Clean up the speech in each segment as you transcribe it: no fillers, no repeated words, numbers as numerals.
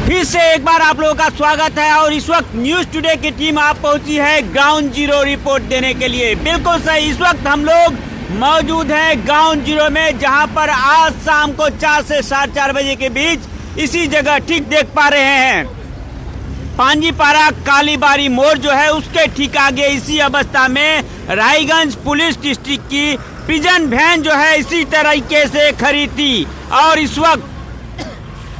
फिर से एक बार आप लोगों का स्वागत है और इस वक्त न्यूज टुडे की टीम आप पहुंची है ग्राउंड जीरो रिपोर्ट देने के लिए। बिल्कुल सही, इस वक्त हम लोग मौजूद हैं ग्राउंड जीरो में, जहां पर आज शाम को 4 से 4:30 बजे के बीच इसी जगह ठीक देख पा रहे हैं पांजीपारा कालीबारी मोड़ जो है उसके ठीक आगे इसी अवस्था में रायगंज पुलिस डिस्ट्रिक्ट की प्रिजन वैन जो है इसी तरीके से खड़ी थी और इस वक्त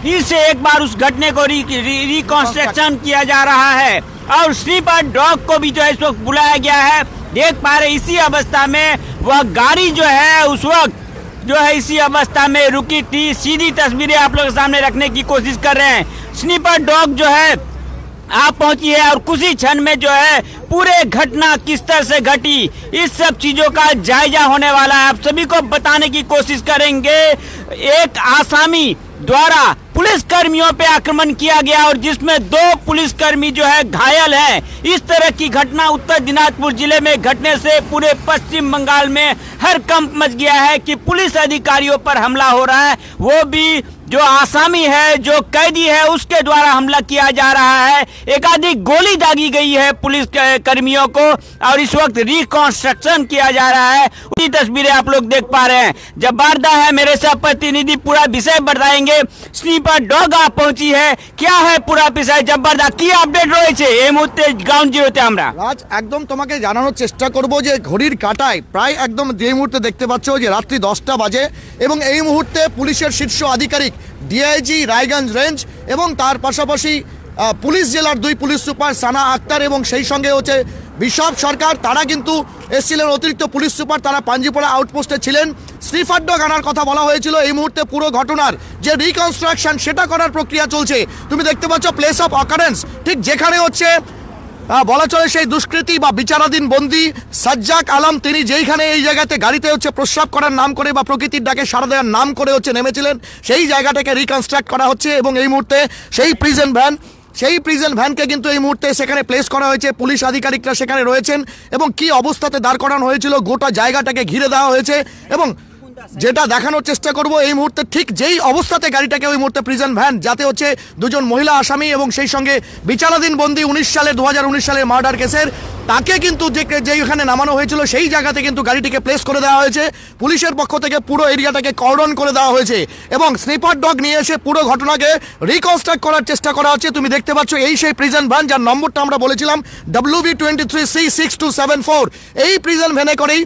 फिर से एक बार उस घटने को रिकॉन्स्ट्रक्शन किया जा रहा है और स्लीपर डॉग को भी जो है इस वक्त बुलाया गया है। देख पा रहे इसी अवस्था में वह गाड़ी जो है उस वक्त जो है इसी अवस्था में रुकी थी। सीधी तस्वीरें आप लोग के सामने रखने की कोशिश कर रहे हैं। स्लीपर डॉग जो है आप पहुंची है और कुछ ही क्षण में जो है पूरे घटना किस तरह से घटी इस सब चीजों का जायजा होने वाला है। आप सभी को बताने की कोशिश करेंगे। एक आसामी द्वारा पुलिस कर्मियों पे आक्रमण किया गया और जिसमें 2 पुलिसकर्मी जो है घायल हैं। इस तरह की घटना उत्तर दिनाजपुर जिले में घटने से पूरे पश्चिम बंगाल में हड़कंप मच गया है कि पुलिस अधिकारियों पर हमला हो रहा है, वो भी जो आसामी है, जो कैदी है, उसके द्वारा हमला किया जा रहा है। एकाधिक गोली दागी गई है पुलिस कर्मियों को और इस वक्त रिकॉन्स्ट्रक्शन किया जा रहा है। उसी तस्वीरें आप लोग देख पा रहे हैं। जब वारदा है मेरे साथ प्रतिनिधि पूरा विषय बताएंगे। स्लीपर डॉग आप पहुंची है, क्या है पूरा विषय जब्बारदा की আপডেট রয়েছে এই মুহূর্তে গ্রাউন্ড জিরোতে আমরা রাজ একদম তোমাকে জানানোর চেষ্টা করব যে ঘড়ির কাঁটায় প্রায় একদম যে মুহূর্তে দেখতে পাচ্ছ যে রাত্রি 10টা বাজে এবং এই মুহূর্তে পুলিশের শীর্ষ আধিকারিক ডিআইজি রায়গঞ্জ রেঞ্জ এবং তার পাশাপাশি পুলিশ জেলার 2 পুলিশ সুপার সানা আক্তার এবং সেই সঙ্গে হচ্ছে বিশপ সরকার, তারা কিন্তু এসেছিলেন। অতিরিক্ত পুলিশ সুপার তারা পাঞ্জিপাড়া আউটপোস্টে ছিলেন। স্লিপার ডগ আনার কথা বলা হয়েছিল। এই মুহূর্তে পুরো ঘটনার যে রিকনস্ট্রাকশন সেটা করার প্রক্রিয়া চলছে। তুমি দেখতে পাচ্ছ প্লেস অফ অকারেন্স ঠিক যেখানে হচ্ছে বলা চলে সেই দুষ্কৃতী বা বিচারাধীন বন্দী সাজ্জাক আলম, তিনি যেইখানে এই জায়গাতে গাড়িতে হচ্ছে প্রস্রাব করার নাম করে বা প্রকৃতির ডাকে সাড়া দেওয়ার নাম করে হচ্ছে নেমেছিলেন, সেই জায়গাটাকে রিকনস্ট্রাক্ট করা হচ্ছে এবং এই মুহূর্তে সেই প্রিজন ভ্যানকে কিন্তু এই মুহূর্তে সেখানে প্লেস করা হয়েছে। পুলিশ আধিকারিকরা সেখানে রয়েছেন এবং কি অবস্থাতে দাঁড় করানো হয়েছিল গোটা জায়গাটাকে ঘিরে দেওয়া হয়েছে এবং যেটা দেখানোর চেষ্টা করব এই মুহূর্তে ঠিক যেই অবস্থাতে গাড়িটাকে ওই মুহূর্তে প্রিজন ভ্যান যাতে হচ্ছে 2জন মহিলা আসামি এবং সেই সঙ্গে বিচারাধীন বন্দী 2019 সালের মার্ডার কেসের তাকে কিন্তু যেখানে নামানো হয়েছিল সেই জায়গাতে কিন্তু গাড়িটিকে প্লেস করে দেওয়া হয়েছে। পুলিশের পক্ষ থেকে পুরো এরিয়াটাকে কর্ডন করে দেওয়া হয়েছে এবং স্নিপার ডগ নিয়ে এসে পুরো ঘটনাকে রিকনস্ট্রাক্ট করার চেষ্টা করা হচ্ছে। তুমি দেখতে পাচ্ছ এই সেই প্রিজন ভ্যান যার নম্বরটা আমরা বলেছিলাম WV23C6274। এই প্রিজন ভ্যানে করেই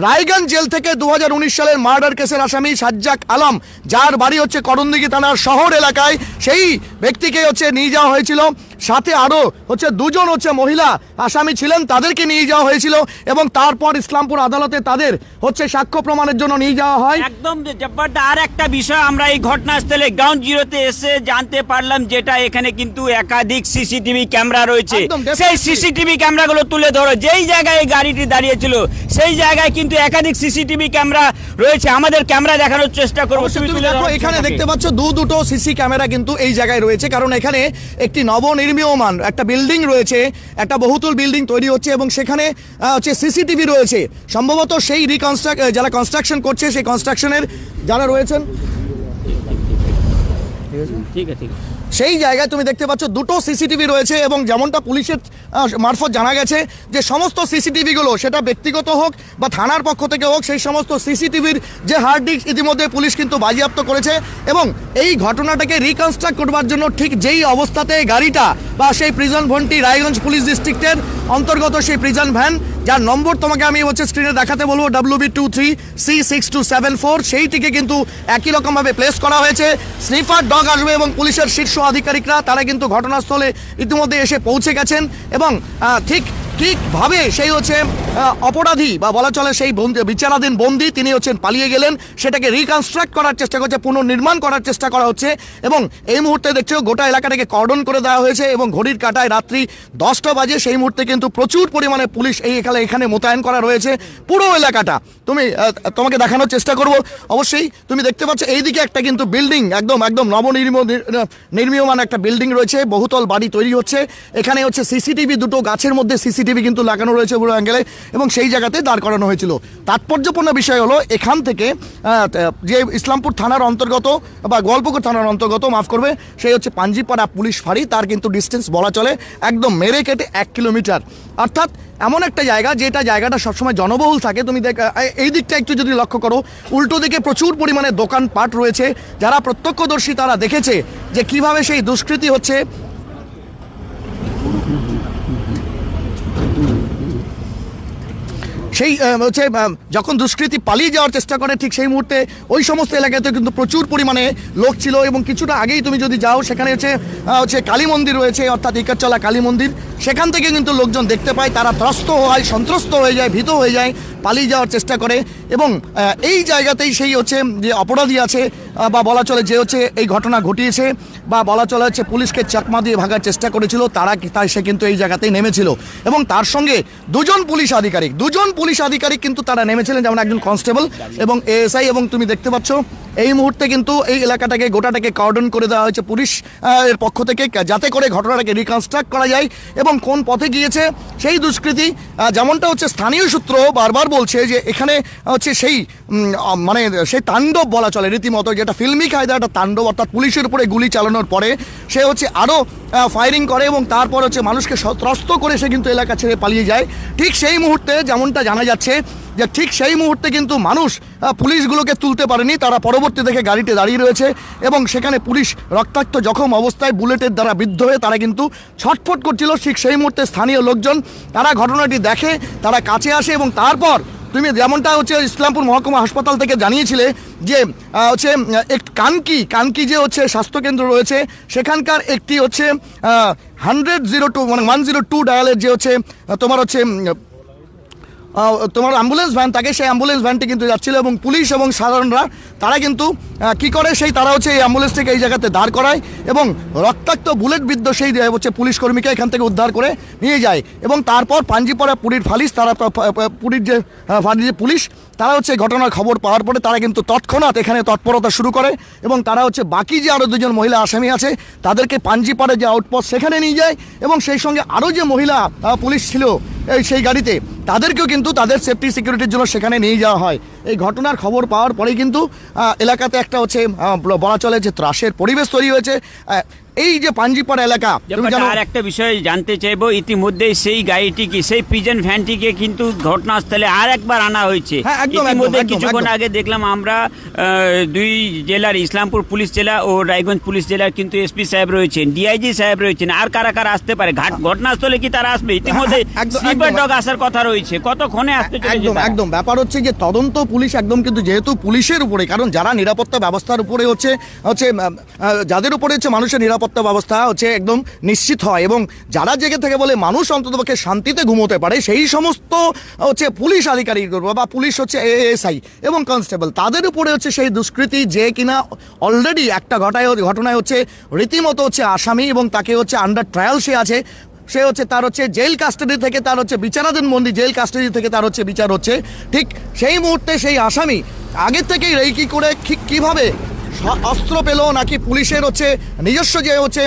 রায়গঞ্জ জেল থেকে 2019 সালের মার্ডার কেসের আসামি সাজ্জাক আলম, যার বাড়ি হচ্ছে করণদিঘি থানার শহর এলাকায়, সেই ব্যক্তিকে হচ্ছে নিয়ে যাওয়া হয়েছিল। সাথে আরো হচ্ছে 2জন হচ্ছে মহিলা আসামি ছিলেন, তাদেরকে নিয়ে যাওয়া হয়েছিল এবং তারপর ইসলামপুর আদালতে তাদের হচ্ছে সাক্ষ্য প্রমাণের জন্য নিয়ে যাওয়া হয়। একদম জব্বারদা। আর একটা বিষয় আমরা এই ঘটনাস্থলে গ্রাউন্ড জিরোতে এসে জানতে পারলাম, যেটা এখানে কিন্তু একাধিক সিসিটিভি ক্যামেরা রয়েছে। সেই সিসিটিভি ক্যামেরাগুলো তুলে ধরো, যেই জায়গায় এই গাড়িটি দাঁড়িয়েছিল সেই জায়গায় কিন্তু একাধিক সিসিটিভি ক্যামেরা রয়েছে। আমাদের ক্যামেরা দেখানোর চেষ্টা করব। এখানে দেখতে পাচ্ছ দুটো সিসি ক্যামেরা কিন্তু এই জায়গায় রয়েছে, কারণ এখানে একটি নবনির্মীয়মান একটা বিল্ডিং রয়েছে, একটা বহুতল বিল্ডিং তৈরি হচ্ছে এবং সেখানে হচ্ছে সিসিটিভি রয়েছে। সম্ভবত সেই যারা কনস্ট্রাকশন করছে সেই কনস্ট্রাকশনের যারা রয়েছেন ঠিক আছে সেই জায়গায় তুমি দেখতে পাচ্ছ 2টো সিসিটিভি রয়েছে এবং যেমনটা পুলিশের মারফত জানা গেছে যে সমস্ত সিসিটিভিগুলো সেটা ব্যক্তিগত হোক বা থানার পক্ষ থেকে হোক, সেই সমস্ত সিসিটিভির যে হার্ড ডিস্ক ইতিমধ্যে পুলিশ কিন্তু বাজেয়াপ্ত করেছে এবং এই ঘটনাটাকে রিকনস্ট্রাক্ট করবার জন্য ঠিক যেই অবস্থাতে গাড়িটা বা সেই প্রিজন ভ্যানটি রায়গঞ্জ পুলিশ ডিস্ট্রিক্টের অন্তর্গত সেই প্রিজন ভ্যান যার নম্বর তোমাকে আমি হচ্ছে স্ক্রিনে দেখাতে বলবো WV23C6274, সেইটিকে কিন্তু একই রকমভাবে প্লেস করা হয়েছে। স্নিফার ডগ আসবে এবং পুলিশের শীর্ষ আধিকারিকরা তারা কিন্তু ঘটনাস্থলে ইতিমধ্যে এসে পৌঁছে গেছেন এবং ঠিকভাবে সেই হচ্ছে অপরাধী বা বলা চলে সেই বিচারাধীন বন্দী তিনি হচ্ছেন পালিয়ে গেলেন, সেটাকে রিকনস্ট্রাক্ট করার চেষ্টা করছে, পুনর্নির্মাণ করার চেষ্টা করা হচ্ছে এবং এই মুহূর্তে দেখছো গোটা এলাকাটাকে কর্ডন করে দেওয়া হয়েছে এবং ঘড়ির কাঁটায় রাত্রি 10টা বাজে। সেই মুহূর্তে কিন্তু প্রচুর পরিমাণে পুলিশ এখানে মোতায়েন করা রয়েছে পুরো এলাকাটা। তোমাকে দেখানোর চেষ্টা করব। অবশ্যই তুমি দেখতে পাচ্ছ এইদিকে একটা কিন্তু বিল্ডিং একদম নবনির্মীয়মান একটা বিল্ডিং রয়েছে, বহুতল বাড়ি তৈরি হচ্ছে। এখানে হচ্ছে সিসিটিভি, 2টো গাছের মধ্যে সিসিটিভি সিসিটিভি কিন্তু লাগানো রয়েছে পুরো অ্যাঙ্গেলে, এবং সেই জায়গাতে দাঁড় করানো হয়েছিল। তাৎপর্যপূর্ণ বিষয় হলো এখান থেকে যে ইসলামপুর থানার অন্তর্গত বা গোয়ালপুকুর থানার অন্তর্গত, মাফ করবে, সেই হচ্ছে পাঞ্জিপাড়া পুলিশ ফাঁড়ি, তার কিন্তু ডিস্টেন্স বলা চলে একদম মেরে কেটে 1 কিলোমিটার। অর্থাৎ এমন একটা জায়গা যেটা জায়গাটা সবসময় জনবহুল থাকে। তুমি এই দিকটা একটু যদি লক্ষ্য করো, উল্টো দিকে প্রচুর পরিমাণে দোকানপাট রয়েছে। যারা প্রত্যক্ষদর্শী তারা দেখেছে যে কিভাবে সেই দুষ্কৃতি হচ্ছে। সেই হচ্ছে যখন দুষ্কৃতী পালিয়ে যাওয়ার চেষ্টা করে ঠিক সেই মুহূর্তে ওই সমস্ত এলাকাতে কিন্তু প্রচুর পরিমাণে লোক ছিল, এবং কিছুটা আগেই তুমি যদি যাও সেখানে হচ্ছে কালী মন্দির রয়েছে, অর্থাৎ ইকারচলা কালী মন্দির, সেখান থেকে কিন্তু লোকজন দেখতে পায়, তারা ত্রস্ত হয়, সন্ত্রস্ত হয়ে যায়, ভীত হয়ে যায়, পালিয়ে যাওয়ার চেষ্টা করে। এবং এই জায়গাতেই সেই হচ্ছে যে অপরাধী আছে বা বলা চলে যে হচ্ছে এই ঘটনা ঘটিয়েছে বা বলা চলে হচ্ছে পুলিশকে চাকমা দিয়ে ভাগার চেষ্টা করেছিল, সে কিন্তু এই জায়গাতেই নেমেছিল। এবং তার সঙ্গে দুজন পুলিশ আধিকারিক কিন্তু তারা নেমেছিলেন, যেমন একজন কনস্টেবল এবং এএসআই। এবং তুমি দেখতে পাচ্ছ এই মুহূর্তে কিন্তু এই এলাকাটাকে গোটাটাকে কর্ডন করে দেওয়া হয়েছে পুলিশ এর পক্ষ থেকে, যাতে করে ঘটনাটাকে রিকনস্ট্রাক্ট করা যায় এবং কোন পথে গিয়েছে সেই দুষ্কৃতী। যেমনটা হচ্ছে স্থানীয় সূত্র বারবার বলছে যে এখানে হচ্ছে সেই মানে সেই তাণ্ডব বলা চলে রীতিমতো, যেটা ফিল্মি কায়দা একটা তাণ্ডব, অর্থাৎ পুলিশের উপরে গুলি চালানোর পরে সে হচ্ছে আরও ফায়ারিং করে এবং তারপর হচ্ছে মানুষকে ত্রস্ত করে সে কিন্তু এলাকা ছেড়ে পালিয়ে যায়। ঠিক সেই মুহূর্তে যেমনটা জানা যাচ্ছে যে ঠিক সেই মুহূর্তে কিন্তু মানুষ পুলিশগুলোকে তুলতে পারেনি, তারা পরবর্তী দেখে গাড়িতে দাঁড়িয়ে রয়েছে এবং সেখানে পুলিশ রক্তাক্ত জখম অবস্থায় বুলেটের দ্বারা বিদ্ধ হয়ে তারা কিন্তু ছটফট করছিল। ঠিক সেই মুহূর্তে স্থানীয় লোকজন তারা ঘটনাটি দেখে, তারা কাছে আসে এবং তারপর তুমি যেমনটা হচ্ছে ইসলামপুর মহকুমা হাসপাতাল থেকে জানিয়েছিলে যে হচ্ছে কানকি যে হচ্ছে স্বাস্থ্যকেন্দ্র রয়েছে সেখানকার একটি হচ্ছে 102 মানে 102 ডায়ালের যে হচ্ছে তোমার অ্যাম্বুলেন্স ভ্যান থাকে, সেই অ্যাম্বুলেন্স ভ্যানটি কিন্তু যাচ্ছিল এবং পুলিশ এবং সাধারণরা তারা কিন্তু কি করে তারা হচ্ছে এই অ্যাম্বুলেন্সটিকে এই জায়গাতে দাঁড় করায় এবং রক্তাক্ত বুলেট বিদ্ধ সেই হচ্ছে পুলিশ কর্মীকে এখান থেকে উদ্ধার করে নিয়ে যায়। এবং তারপর পাঞ্জিপাড়া পুরীর পুরীর যে পুলিশ তারা হচ্ছে ঘটনার খবর পাওয়ার পরে তারা কিন্তু তৎক্ষণাৎ এখানে তৎপরতা শুরু করে এবং তারা হচ্ছে বাকি যে আরও দুজন মহিলা আসামি আছে তাদেরকে পাঞ্জিপাড়ে যে আউটপোস্ট সেখানে নিয়ে যায় এবং সেই সঙ্গে আরও যে মহিলা পুলিশ ছিল সেই গাড়িতে তাদেরকেও কিন্তু তাদের সেফটি সিকিউরিটির জন্য সেখানে নিয়ে যাওয়া হয়। এই ঘটনার খবর পাওয়ার পরেই কিন্তু এলাকাতে একটা হচ্ছে বলা চলে যে ত্রাসের পরিবেশ তৈরি হয়েছে। এই যে পাঞ্জিপাড়া এলাকা, আর একটা বিষয় জানতে চাইবো, ইতিমধ্যে সেই গাড়িটিকে সেই পিজন ভ্যানটিকে কিন্তু ঘটনাস্থলে আর একবার আনা হয়েছে। ইতিমধ্যে কিছুক্ষণ আগে দেখলাম আমরা দুই জেলার ইসলামপুর পুলিশ জেলা ও রায়গঞ্জ পুলিশ জেলার কিন্তু এসপি সাহেব রয়েছেন, ডিআইজি সাহেব রয়েছেন, আর কারা কারা আসতে পারে ঘটনাস্থলে কি তারা আসবে? ইতিমধ্যে স্লিপার ডগ আসার কথা রয়েছে, কতক্ষণে আসতে চলেছে? একদম ব্যাপার হচ্ছে যে তদন্ত পুলিশ একদম কিন্তু যেহেতু পুলিশের উপরে, কারণ যারা নিরাপত্তা ব্যবস্থার উপরে হচ্ছে যাদের উপরে হচ্ছে মানুষের নিরাপত্তা ব্যবস্থা হচ্ছে একদম নিশ্চিত হয় এবং যারা জেগে থেকে বলে মানুষ অন্ততপক্ষে শান্তিতে ঘুমোতে পারে সেই সমস্ত হচ্ছে পুলিশ আধিকারিক বা পুলিশ হচ্ছে এএসআই এবং কনস্টেবল, তাদের উপরে হচ্ছে সেই দুষ্কৃতি যে কিনা অলরেডি একটা ঘটনায় হচ্ছে রীতিমতো হচ্ছে আসামি এবং তাকে হচ্ছে আন্ডার ট্রায়াল সে আছে, সে হচ্ছে তার হচ্ছে জেল কাস্টাডি থেকে তার হচ্ছে বিচারাধীন বন্দি জেল কাস্টাডি থেকে তার হচ্ছে বিচার হচ্ছে। ঠিক সেই মুহূর্তে সেই আসামি আগের থেকেই রেকি করে কীভাবে অস্ত্র পেল নাকি পুলিশের হচ্ছে নিজস্ব যে হচ্ছে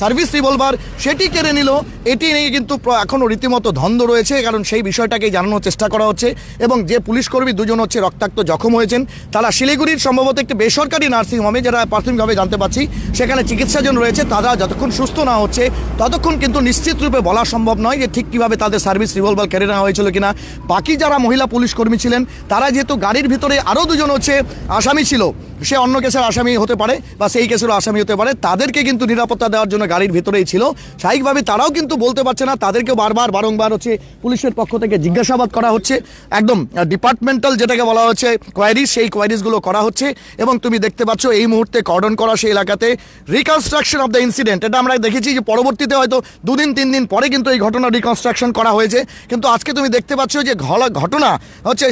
সার্ভিস রিভলভার সেটি কেড়ে নিল, এটি নিয়ে কিন্তু এখনও রীতিমতো দ্বন্দ্ব রয়েছে, কারণ সেই বিষয়টাকেই জানানোর চেষ্টা করা হচ্ছে। এবং যে পুলিশকর্মী দুজন হচ্ছে রক্তাক্ত জখম হয়েছেন তারা শিলিগুড়ির সম্ভবত একটি বেসরকারি নার্সিংহোমে, যারা প্রাথমিকভাবে জানতে পারছি সেখানে চিকিৎসাজন রয়েছে, তারা যতক্ষণ সুস্থ না হচ্ছে ততক্ষণ কিন্তু নিশ্চিত রূপে বলা সম্ভব নয় যে ঠিক কীভাবে তাদের সার্ভিস রিভলভার কেড়ে নেওয়া হয়েছিল কিনা। বাকি যারা মহিলা পুলিশকর্মী ছিলেন তারা যেহেতু গাড়ির ভিতরে আরও দুজন হচ্ছে আসামি ছিল, সে অন্য কেসের আসামি হতে পারে বা সেই কেসেরও আসামি হতে পারে, তাদেরকে কিন্তু নিরাপত্তা দেওয়ার জন্য গাড়ির ভিতরেই ছিল। স্বাভাবিকভাবে তারাও কিন্তু বলতে পারছে না, তাদেরকেও বারংবার হচ্ছে পুলিশের পক্ষ থেকে জিজ্ঞাসাবাদ করা হচ্ছে, একদম ডিপার্টমেন্টাল যেটাকে বলা হচ্ছে কোয়ারিজ, সেই কোয়ারিজগুলো করা হচ্ছে। এবং তুমি দেখতে পাচ্ছ এই মুহূর্তে কর্ডন করা সেই এলাকাতে রিকনস্ট্রাকশন অফ দ্য ইনসিডেন্ট, এটা আমরা দেখেছি যে পরবর্তীতে হয়তো 2-3 দিন পরে কিন্তু এই ঘটনা রিকনস্ট্রাকশন করা হয়েছে, কিন্তু আজকে তুমি দেখতে পাচ্ছ যে ঘটনা হচ্ছে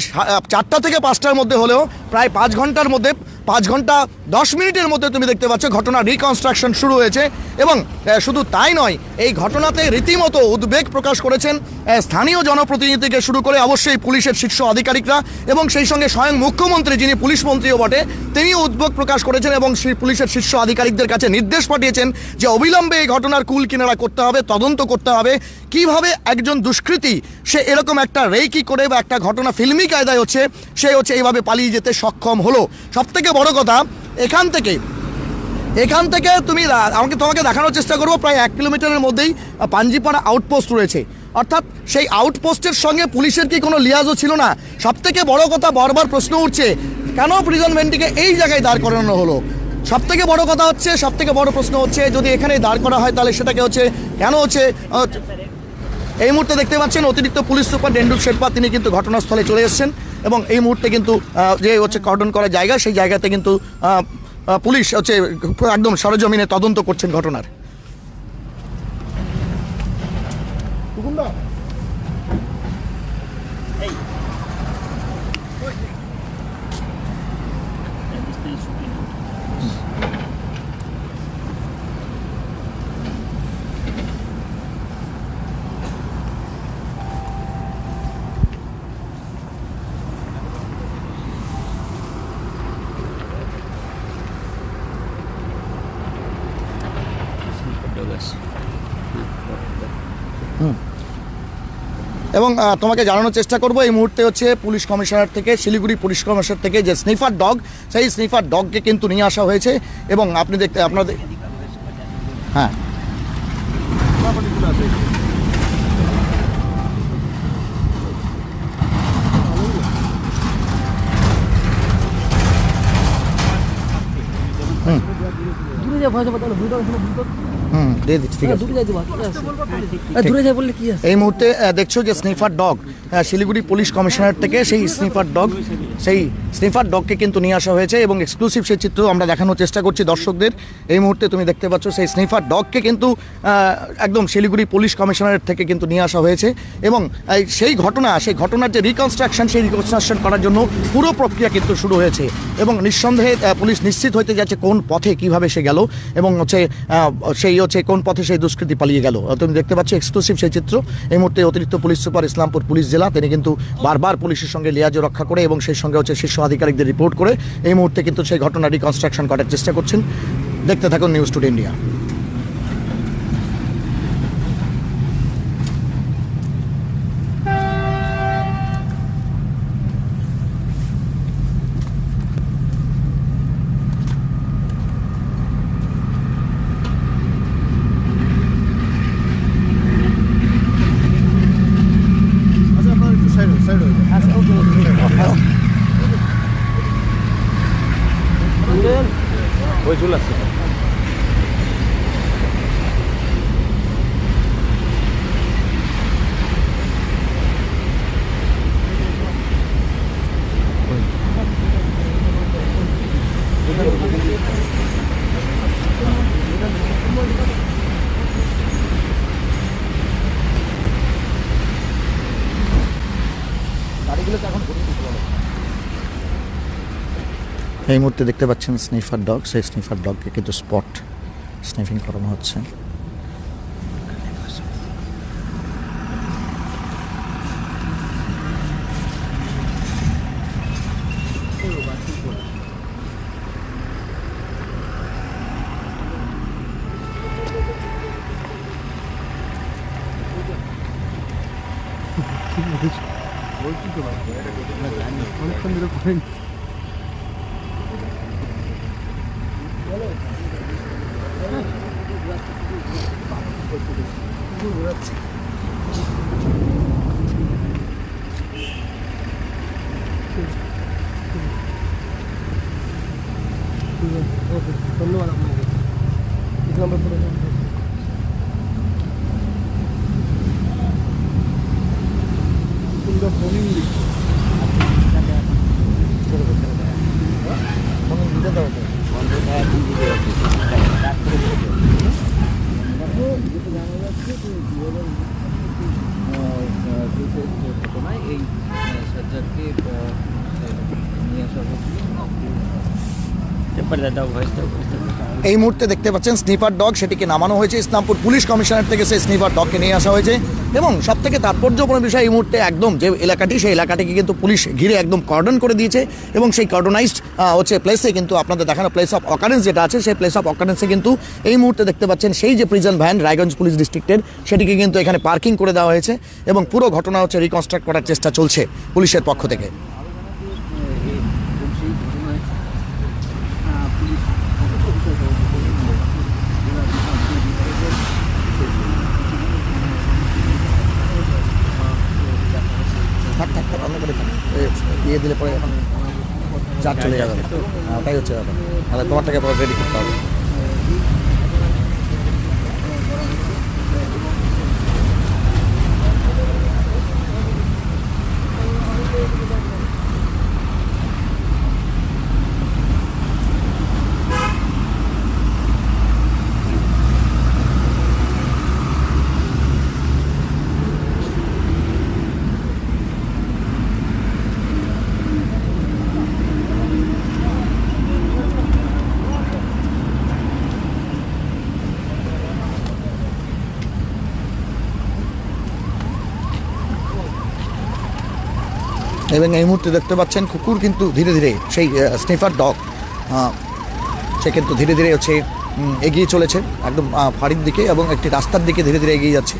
4টা থেকে 5টার মধ্যে হলেও প্রায় 5 ঘন্টার মধ্যে 5 ঘন্টা 10 মিনিটের মধ্যে তুমি দেখতে পাচ্ছ ঘটনা রিকনস্ট্রাকশন শুরু হয়েছে। এবং শুধু তাই নয়, এই ঘটনাতে রীতিমতো উদ্বেগ প্রকাশ করেছেন স্থানীয় জনপ্রতিনিধি থেকে শুরু করে অবশ্যই পুলিশের শীর্ষ আধিকারিকরা, এবং সেই সঙ্গে স্বয়ং মুখ্যমন্ত্রী, যিনি পুলিশ মন্ত্রীও বটে, তিনিও উদ্বেগ প্রকাশ করেছেন এবং সেই পুলিশের শীর্ষ আধিকারিকদের কাছে নির্দেশ পাঠিয়েছেন যে অবিলম্বে এই ঘটনার কুল কিনারা করতে হবে, তদন্ত করতে হবে, কিভাবে একজন দুষ্কৃতী সে এরকম একটা রেকি করে বা একটা ঘটনা ফিল্মি কায়দায় সে এইভাবে পালিয়ে যেতে সক্ষম হলো। সবথেকে বড় কথা, এখান থেকে তোমাকে দেখানোর চেষ্টা করবো, প্রায় 1 কিলোমিটারের মধ্যেই পাঞ্জিপাড়া আউটপোস্ট রয়েছে। অর্থাৎ সেই আউটপোস্টের সঙ্গে পুলিশের কি কোনো লিয়াজও ছিল না? সবথেকে বড় কথা, বারবার প্রশ্ন উঠছে কেন প্রিজন ভ্যানটিকে এই জায়গায় দাঁড় করানো হলো। সবথেকে বড় প্রশ্ন হচ্ছে যদি এখানে দাঁড় করা হয় তাহলে সেটাকে কেন এই মুহূর্তে দেখতে পাচ্ছেন অতিরিক্ত পুলিশ সুপার ডেন্ডুল শেরপা তিনি কিন্তু ঘটনাস্থলে চলে এসেছেন, এবং এই মুহূর্তে কিন্তু যে কর্ডন করা জায়গা, সেই জায়গাতে কিন্তু পুলিশ একদম সরেজমিনে তদন্ত করছেন ঘটনার। এবং তোমাকে জানানোর চেষ্টা করব এই মুহূর্তে পুলিশ কমিশনার থেকে, শিলিগুড়ি পুলিশ কমিশনার থেকে যে স্নিফার ডগ, সেই স্নিফার ডগকে কিন্তু নিয়ে আসা হয়েছে। এবং আপনাদের হ্যাঁ এই মুহূর্তে দেখছো যে sniffer dog Siliguri police commissioner থেকে সেই স্নিফার ডগকে কিন্তু নিয়ে আসা হয়েছে, এবং এক্সক্লুসিভ সেই চিত্র আমরা দেখানোর চেষ্টা করছি দর্শকদের। এই মুহূর্তে তুমি দেখতে পাচ্ছ সেই স্নিফার ডগকে কিন্তু একদম শিলিগুড়ি পুলিশ কমিশনারের থেকে কিন্তু নিয়ে আসা হয়েছে, এবং সেই ঘটনার যে রিকনস্ট্রাকশন, সেই রিকনস্ট্রাকশন করার জন্য পুরো প্রক্রিয়া কিন্তু শুরু হয়েছে। এবং নিঃসন্দেহে পুলিশ নিশ্চিত হতে যাচ্ছে কোন পথে কিভাবে সে গেল, এবং কোন পথে সেই দুষ্কৃতী পালিয়ে গেল। তুমি দেখতে পাচ্ছ এক্সক্লুসিভ সেই চিত্র। এই মুহূর্তে অতিরিক্ত পুলিশ সুপার ইসলামপুর পুলিশ জেলা তিনি কিন্তু বারবার পুলিশের সঙ্গে লিয়াজ রক্ষা করে এবং সেই সঙ্গে শীর্ষ আধিকারিকদের রিপোর্ট করে এই মুহূর্তে কিন্তু সেই ঘটনা রিকনস্ট্রাকশন করার চেষ্টা করছেন। দেখতে থাকুন নিউজ টুডে ইন্ডিয়া। ওই চলে আসছে এই মুহূর্তে দেখতে পাচ্ছেন স্নিফার ডগ, সেই স্নিফার ডগকে কিন্তু স্পট স্নিফিং করানো হচ্ছে। ধন্যবাদ আপনাকে। ঘটনায় এই সাজ্জাদকে নিয়ে আসা হয়েছিল। দাও ভয়েস দাও। এই মুহূর্তে দেখতে পাচ্ছেন স্নিফার ডগ, সেটিকে নামানো হয়েছে ইসলামপুর পুলিশ কমিশনার থেকে, সেই স্নিফার ডগকে নিয়ে আসা হয়েছে। এবং সব থেকে তাৎপর্যপূর্ণ বিষয়, এই মুহূর্তে একদম যে এলাকাটি, সেই এলাকাটিকে কিন্তু পুলিশ ঘিরে একদম কর্ডন করে দিয়েছে। এবং সেই কর্ডনাইজড হচ্ছে প্লেসে কিন্তু আপনাদের দেখানো প্লেস অফ অকারেন্স যেটা আছে, সেই প্লেস অফ অকারেন্সে কিন্তু এই মুহূর্তে দেখতে পাচ্ছেন সেই যে প্রিজন ভ্যান রায়গঞ্জ পুলিশ ডিস্ট্রিক্টের, সেটিকে কিন্তু এখানে পার্কিং করে দেওয়া হয়েছে। এবং পুরো ঘটনা হচ্ছে রিকনস্ট্রাক্ট করার চেষ্টা চলছে পুলিশের পক্ষ থেকে। থাক থাক থাক, অন্য করে থাক, ইয়ে দিলে পরে এখন চার্জ চলে যাবে, ওটাই হচ্ছে ব্যাপার। তাহলে তোমারটাকে পরে রেডি করতে হবে। এবং এই মুহূর্তে দেখতে পাচ্ছেন কুকুর কিন্তু ধীরে ধীরে সেই স্নিফার ডগ সে কিন্তু ধীরে ধীরে হচ্ছে এগিয়ে চলেছে একদম ফাঁড়ির দিকে, এবং একটি রাস্তার দিকে ধীরে ধীরে এগিয়ে যাচ্ছে।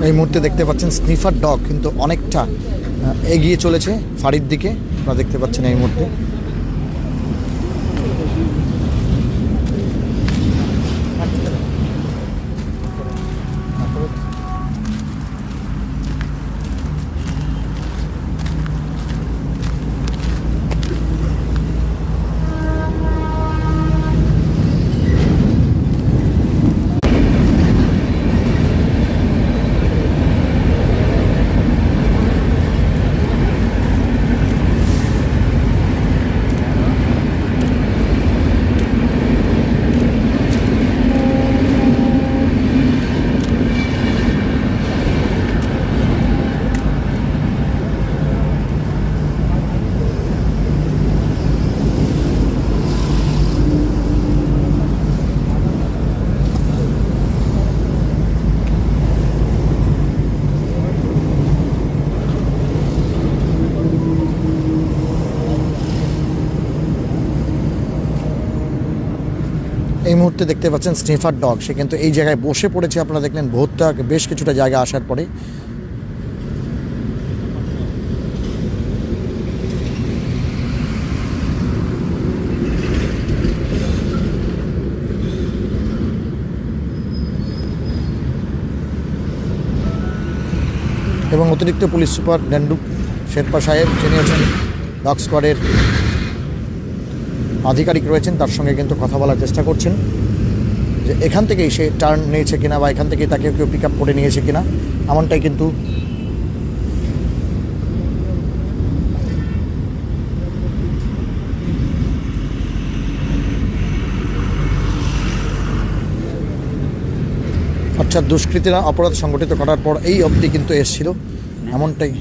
এই মুহূর্তে দেখতে পাচ্ছেন স্নিফার ডগ কিন্তু অনেকটা এগিয়ে চলেছে ফাঁড়ির দিকে, আপনারা দেখতে পাচ্ছেন এই মুহূর্তে। এই মুহূর্তে দেখতে পাচ্ছেন স্নিফার ডগ, সে কিন্তু এই জায়গায় বসে পড়েছে। আপনারা দেখলেন বহুতটা বেশ কিছুটা জায়গা আসার পরে। এবং অতিরিক্ত পুলিশ সুপার ডেন্ডু শেরপা সাহেব, যিনি হচ্ছেন ডগ স্কোয়াডের আধিকারিক রয়েছেন, তার সঙ্গে কিন্তু কথা বলার চেষ্টা করছেন যে এখান থেকেই সে টার্ন নিয়েছে কিনা বা এখান থেকেই তাকে কেউ পিক আপ করে নিয়েছে কিনা, এমনটাই কিন্তু অর্থাৎ দুষ্কৃতীরা অপরাধ সংগঠিত করার পর এই অবধি কিন্তু এসেছিল, এমনটাই।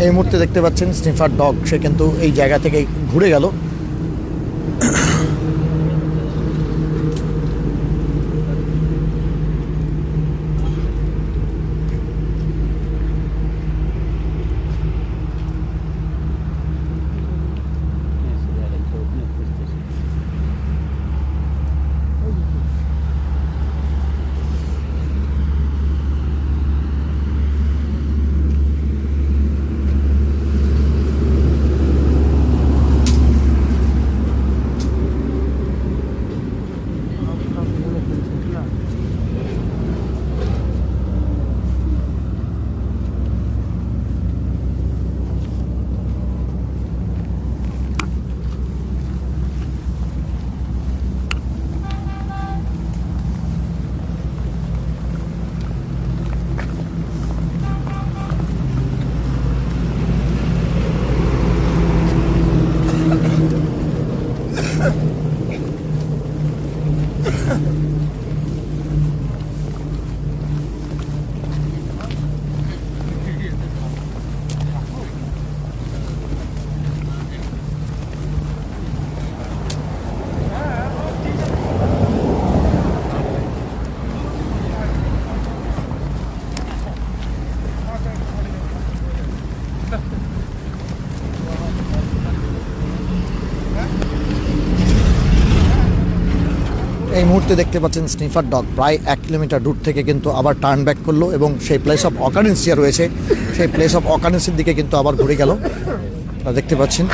এই মুহূর্তে দেখতে পাচ্ছেন স্নিফার ডগ, সে কিন্তু এই জায়গা থেকে ঘুরে গেল। এই মুহূর্তে দেখতে পাচ্ছেন স্নিফার ডগ প্রায় 1 কিলোমিটার দূর থেকে কিন্তু আবার টার্ন ব্যাক করলো এবং সেই প্লেস অফ অকারেন্সি রয়েছে সেই প্লেস অফ অকারেন্সির দিকে কিন্তু আবার ঘুরে গেল। দেখতে পাচ্ছেন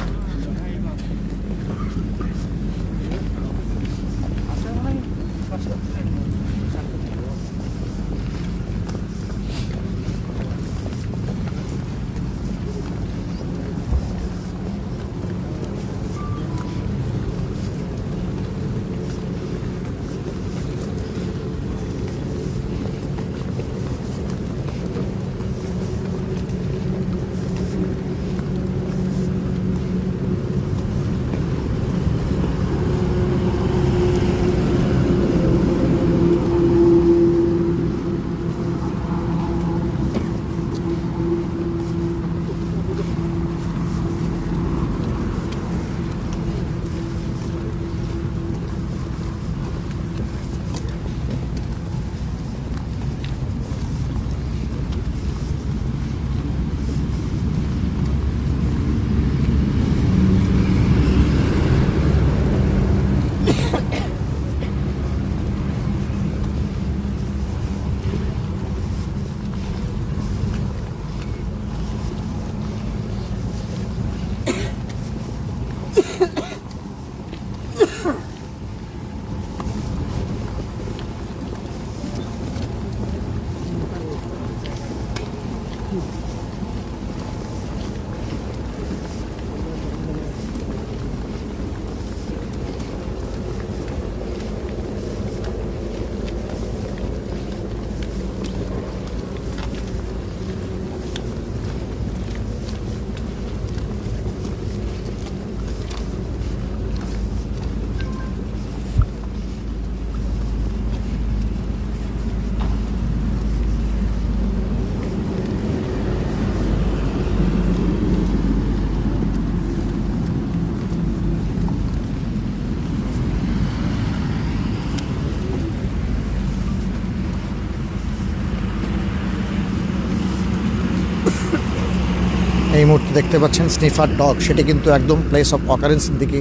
এই মুহূর্তে দেখতে পাচ্ছেন স্নিফার ডগ সেটি কিন্তু একদম প্লেস অফ অকারেন্সের দিকে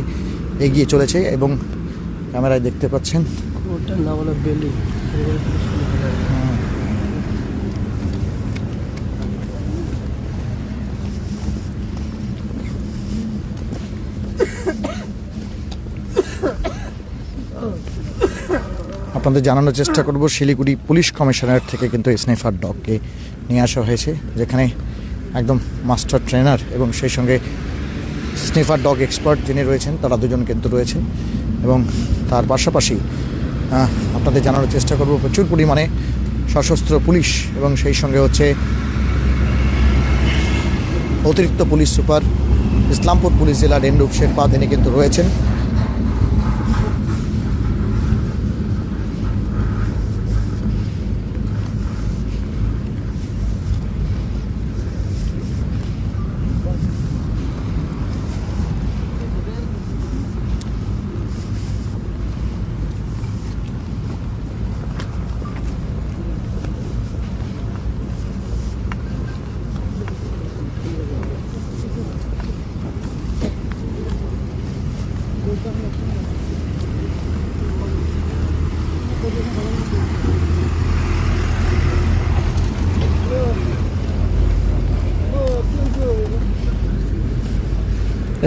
এগিয়ে চলেছে এবং ক্যামেরায় দেখতে পাচ্ছেন ওটার নাম হলো বেলি। আপনাদের জানানোর চেষ্টা করব শিলিগুড়ি পুলিশ কমিশনারেট থেকে কিন্তু এই স্নিফার ডগকে নিয়ে আসা হয়েছে, যেখানে একদম মাস্টার ট্রেনার এবং সেই সঙ্গে স্নিফার ডগ এক্সপার্ট যিনি রয়েছেন তারা দুজন কিন্তু রয়েছেন এবং তার পাশাপাশি আপনাদের জানানোর চেষ্টা করব প্রচুর পরিমাণে সশস্ত্র পুলিশ এবং সেই সঙ্গে হচ্ছে অতিরিক্ত পুলিশ সুপার ইসলামপুর পুলিশ জেলার রেন্ডুপ শেরপা তিনি কিন্তু রয়েছেন।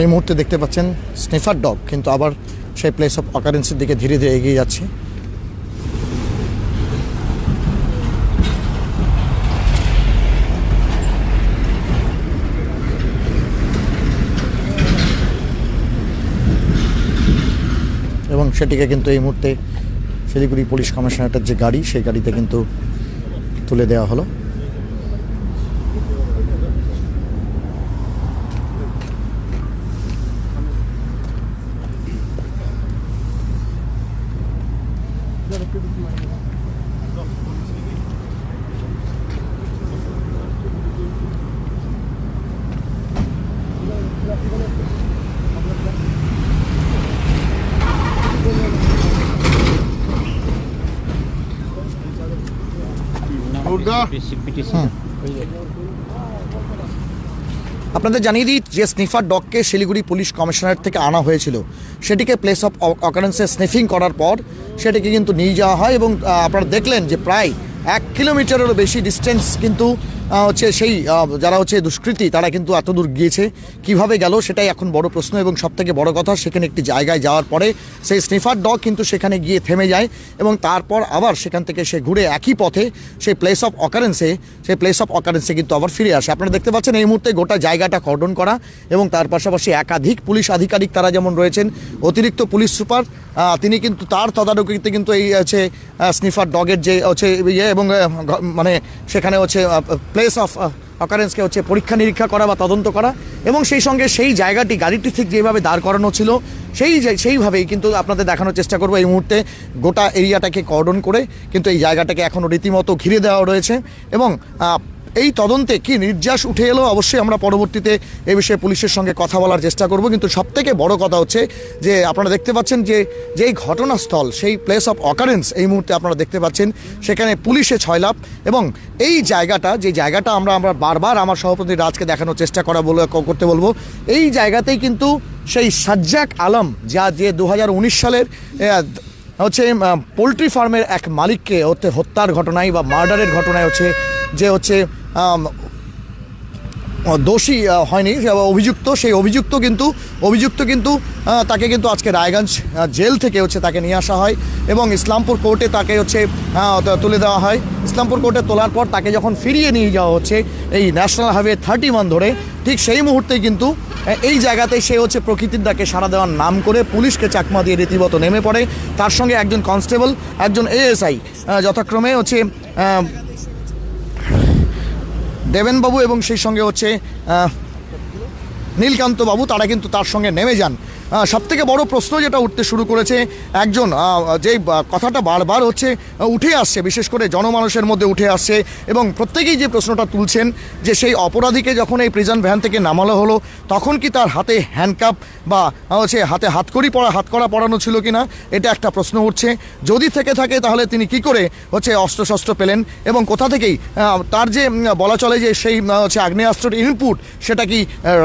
এই মুহূর্তে দেখতে পাচ্ছেন স্নিফার ডগ কিন্তু আবার সেই প্লেস অফ অকারেন্সের দিকে ধীরে ধীরে এগিয়ে যাচ্ছে। এবং সেটিকে কিন্তু এই মুহূর্তে শিলিগুড়ি পুলিশ কমিশনারেটের যে গাড়ি সেই গাড়িতে কিন্তু তুলে দেওয়া হলো। আপনাদের জানিয়ে দিই যে স্নিফার ডগকে শিলিগুড়ি পুলিশ কমিশনারেট থেকে আনা হয়েছিল, সেটিকে প্লেস অফ অকারেন্সে স্নিফিং করার পর সেটাকে কিন্তু নিয়ে যাওয়া হয় এবং আপনারা দেখলেন যে প্রায় 1 কিলোমিটারেরও বেশি ডিস্টেন্স কিন্তু হচ্ছে সেই যারা হচ্ছে দুষ্কৃতী তারা কিন্তু এত দূর গিয়েছে, কিভাবে গেল সেটাই এখন বড় প্রশ্ন। এবং সবথেকে বড় কথা, সেখানে একটি জায়গায় যাওয়ার পরে সেই স্নিফার ডগ কিন্তু সেখানে গিয়ে থেমে যায় এবং তারপর আবার সেখান থেকে সে ঘুরে একই পথে সেই প্লেস অফ অকারেন্সে কিন্তু আবার ফিরে আসে। আপনারা দেখতে পাচ্ছেন এই মুহূর্তে গোটা জায়গাটা কর্ডন করা এবং তার পাশাপাশি একাধিক পুলিশ আধিকারিক তারা যেমন রয়েছেন, অতিরিক্ত পুলিশ সুপার তিনি কিন্তু তার তদারকিতে কিন্তু এই হচ্ছে স্নিফার ডগের যে হচ্ছে ইয়ে এবং মানে সেখানে হচ্ছে প্লেস অফ অকারেন্সকে হচ্ছে পরীক্ষা নিরীক্ষা করা বা তদন্ত করা এবং সেই সঙ্গে সেই জায়গাটি গাড়িটি ঠিক যেভাবে দাঁড় করানো ছিল সেইভাবেই কিন্তু আপনাদের দেখানোর চেষ্টা করবো। এই মুহূর্তে গোটা এরিয়াটাকে কর্ডন করে কিন্তু এই জায়গাটাকে এখনও রীতিমতো ঘিরে দেওয়া রয়েছে এবং এই তদন্তে কি নির্যাস উঠে এলো অবশ্যই আমরা পরবর্তীতে এই বিষয়ে পুলিশের সঙ্গে কথা বলার চেষ্টা করব। কিন্তু সবথেকে বড় কথা হচ্ছে যে আপনারা দেখতে পাচ্ছেন যে যেই ঘটনাস্থল, সেই প্লেস অফ অকারেন্স এই মুহূর্তে আপনারা দেখতে পাচ্ছেন সেখানে পুলিশে ছয়লাভ এবং এই জায়গাটা যে জায়গাটা আমরা বারবার আমার সভাপতি রাজকে দেখানোর চেষ্টা করতে বলবো, এই জায়গাতেই কিন্তু সেই সাজ্জাক আলম যে 2019 সালের হচ্ছে পোলট্রি ফার্মের এক মালিককে হত্যার ঘটনায় বা মার্ডারের ঘটনায় হচ্ছে দোষী হয়নি অভিযুক্ত, সেই অভিযুক্ত কিন্তু তাকে কিন্তু আজকে রায়গঞ্জ জেল থেকে তাকে নিয়ে আসা হয় এবং ইসলামপুর কোর্টে তাকে তুলে দেওয়া হয়। ইসলামপুর কোর্টে তোলার পর তাকে যখন ফিরিয়ে নিয়ে যাওয়া হচ্ছে এই ন্যাশনাল হাইওয়ে 31 ধরে, ঠিক সেই মুহূর্তেই কিন্তু এই জায়গাতে সে প্রকৃতির ডাকে সাড়া দেওয়ার নাম করে পুলিশকে চাকমা দিয়ে রীতিমতো নেমে পড়ে। তার সঙ্গে একজন কনস্টেবল, একজন এএসআই যথাক্রমে দেবেনবাবু এবং সেই সঙ্গে নীলকান্ত বাবু, তারা কিন্তু তার সঙ্গে নেমে যান। সবথেকে বড় প্রশ্ন যেটা উঠতে শুরু করেছে, একজন যে কথাটা বারবার উঠে আসছে, বিশেষ করে জনমানুষের মধ্যে উঠে আসছে এবং প্রত্যেকেই যে প্রশ্নটা তুলছেন যে সেই অপরাধীকে যখন এই প্রিজন ভ্যান থেকে নামানো হলো তখন কি তার হাতে হ্যান্ডকাপ বা হাতে হাতকড়া পরানো ছিল কিনা, এটা একটা প্রশ্ন উঠছে। যদি থেকে থাকে তাহলে তিনি কি করে অস্ত্রশস্ত্র পেলেন এবং কোথা থেকেই তার যে বলা চলে যে সেই আগ্নেয়াস্ত্রের ইনপুট, সেটা কি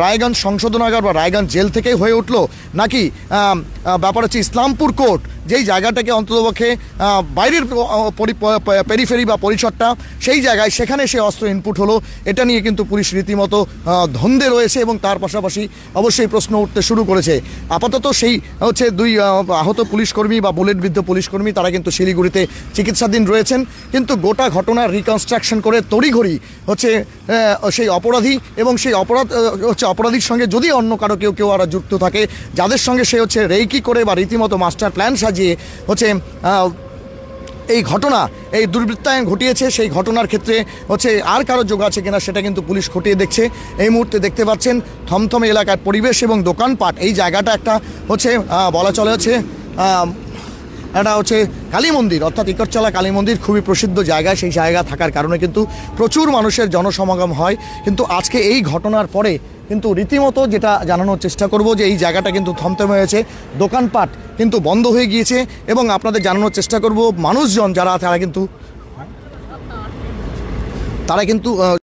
রায়গঞ্জ সংশোধনাগার বা রায়গঞ্জ জেল থেকেই হয়ে উঠলো, নাকি ব্যাপার ইসলামপুর কোর্ট যেই জায়গাটাকে অন্ততপক্ষে বাইরের পেরিফেরি বা পরিসরটা সেই জায়গায় সেখানে সে অস্ত্র ইনপুট হলো, এটা নিয়ে কিন্তু পুলিশ রীতিমতো ধন্দে রয়েছে এবং তার পাশাপাশি অবশ্যই প্রশ্ন উঠতে শুরু করেছে। আপাতত সেই 2 আহত পুলিশকর্মী বা বুলেটবিদ্ধ পুলিশকর্মী তারা কিন্তু শিলিগুড়িতে চিকিৎসাধীন রয়েছেন। কিন্তু গোটা ঘটনার রিকনস্ট্রাকশন করে তড়িঘড়ি সেই অপরাধী এবং সেই অপরাধীর সঙ্গে যদি অন্য কারো কেউ আর যুক্ত থাকে, যাদের সঙ্গে সে রেকি করে বা রীতিমতো মাস্টার প্ল্যান সাজিয়ে এই ঘটনা, এই দুর্বৃত্তায়ন ঘটিয়েছে, সেই ঘটনার ক্ষেত্রে আর কারো যোগ আছে কিনা সেটা কিন্তু পুলিশ খতিয়ে দেখছে। এই মুহূর্তে দেখতে পাচ্ছেন থমথমে এলাকার পরিবেশ এবং দোকানপাট, এই জায়গাটা একটা বলা চলে এটা কালী মন্দির, অর্থাৎ ইকরচলা কালী মন্দির খুবই প্রসিদ্ধ জায়গা। সেই জায়গা থাকার কারণে কিন্তু প্রচুর মানুষের জনসমাগম হয়। কিন্তু আজকে এই ঘটনার পরে কিন্তু রীতিমতো যেটা জানানোর চেষ্টা করব যে এই জায়গাটা কিন্তু থমথমে হয়েছে, দোকানপাট কিন্তু বন্ধ হয়ে গিয়েছে এবং আপনাদের জানানোর চেষ্টা করব মানুষজন যারা তারা কিন্তু